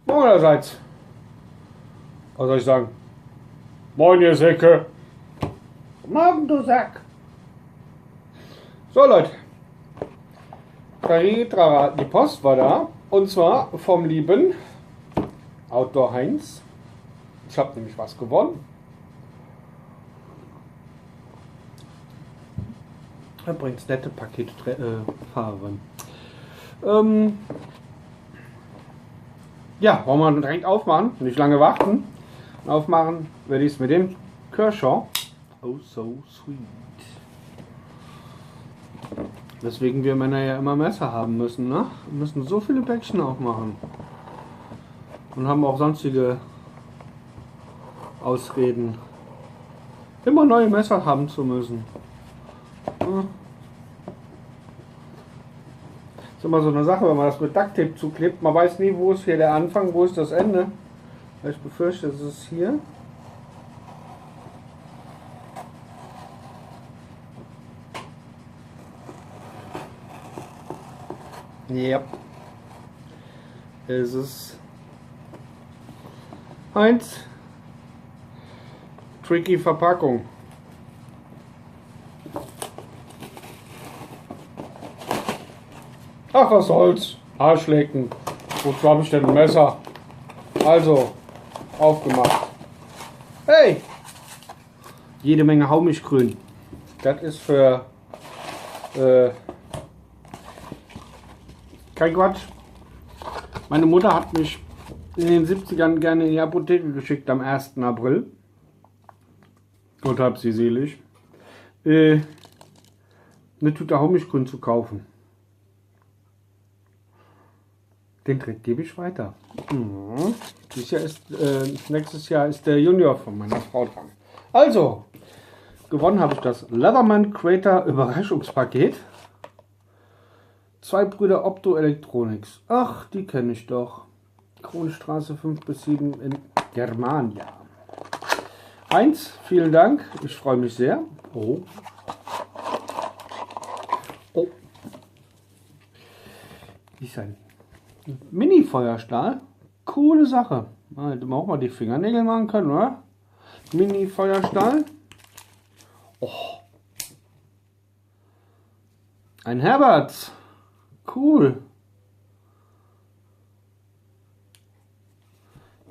Moin allerseits. Was soll ich sagen? Moin ihr Säcke. Morgen, du Sack. So Leute. Die Post war da. Und zwar vom lieben Outdoor Heinz. Ich habe nämlich was gewonnen. Er bringt nette Paketfahrerin. Ja, wollen wir direkt aufmachen, nicht lange warten. Aufmachen werde ich es mit dem Kershaw. Oh, so sweet. Weswegen wir Männer ja immer Messer haben müssen, ne? Wir müssen so viele Päckchen aufmachen. Und haben auch sonstige Ausreden, immer neue Messer haben zu müssen. Ja. Ist immer so eine Sache, wenn man das mit Ducktape zuklebt. Man weiß nie, wo ist hier der Anfang, wo ist das Ende. Ich befürchte, es ist hier. Ja. Es ist Heinz. Tricky Verpackung. Ach, was soll's. Arschlecken. Wozu habe ich denn ein Messer? Also, aufgemacht. Hey! Jede Menge Haumilchgrün. Das ist für... kein Quatsch. Meine Mutter hat mich in den 70ern gerne in die Apotheke geschickt am 1. April. Gott hab sie selig. Eine Tüte Haumilchgrün zu kaufen. Den Trick gebe ich weiter. Nächstes Jahr ist der Junior von meiner Frau dran. Also, gewonnen habe ich das Leatherman Crater Überraschungspaket. 2 Brüder Optoelectronics. Ach, die kenne ich doch. Kronstraße 5 bis 7 in Germania. Heinz, vielen Dank. Ich freue mich sehr. Oh. Oh. Ist ein Mini-Feuerstahl. Coole Sache. Hätte man auch mal die Fingernägel machen können, oder? Mini-Feuerstahl. Oh. Ein Herbert. Cool.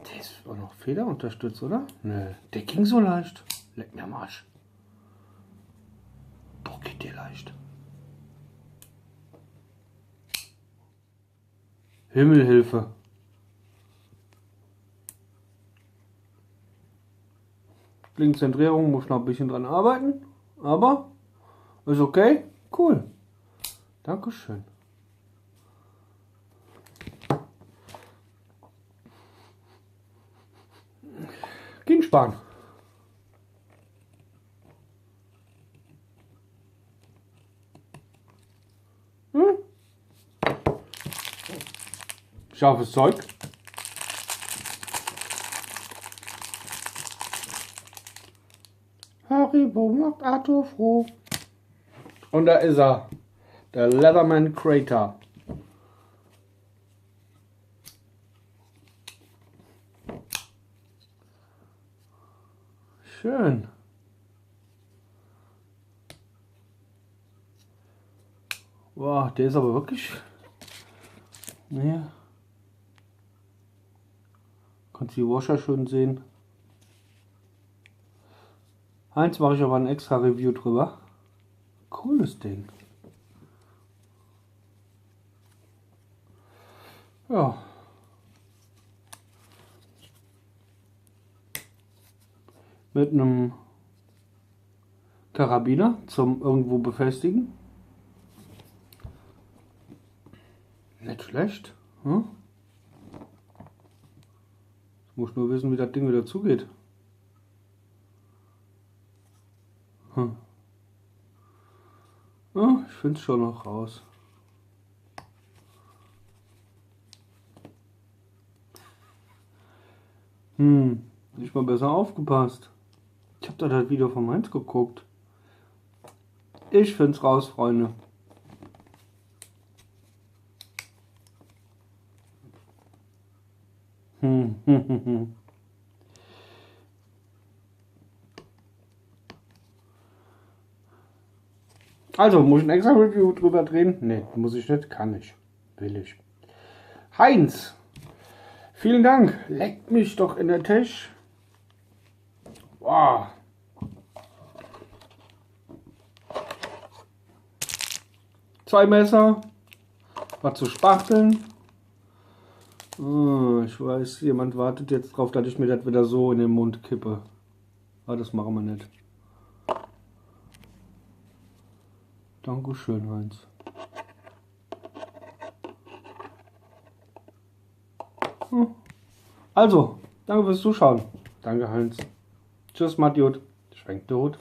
Der ist auch noch federunterstützt, oder? Nö, der ging so leicht. Leck mir am Arsch. Boah, geht der leicht. Himmelhilfe. Klingenzentrierung muss noch ein bisschen dran arbeiten, aber ist okay. Cool. Dankeschön. Ging sparen. Scharfes Zeug. Haribo macht Arthur froh. Und da ist er. Der Leatherman Crater. Schön. Boah, der ist aber wirklich... Nee. Kannst die Washer schön sehen. Eins mache ich aber ein extra Review drüber. Cooles Ding. Ja. Mit einem Karabiner zum irgendwo befestigen. Nicht schlecht. Hm? Ich muss nur wissen, wie das Ding wieder zugeht. Ja, ich finde es schon noch raus. Nicht mal besser aufgepasst. Ich habe da das Video von Mainz geguckt. Ich finde es raus, Freunde. Also, muss ich ein extra Review drüber drehen? Ne, muss ich nicht, kann ich. Will ich. Heinz, vielen Dank. Leckt mich doch in der Tisch. Wow. Zwei Messer. Was zu spachteln. Oh, ich weiß, jemand wartet jetzt drauf, dass ich mir das wieder so in den Mund kippe. Aber das machen wir nicht. Dankeschön, Heinz. Also, danke fürs Zuschauen. Danke, Heinz. Tschüss, Matjot. Schwenkt tot.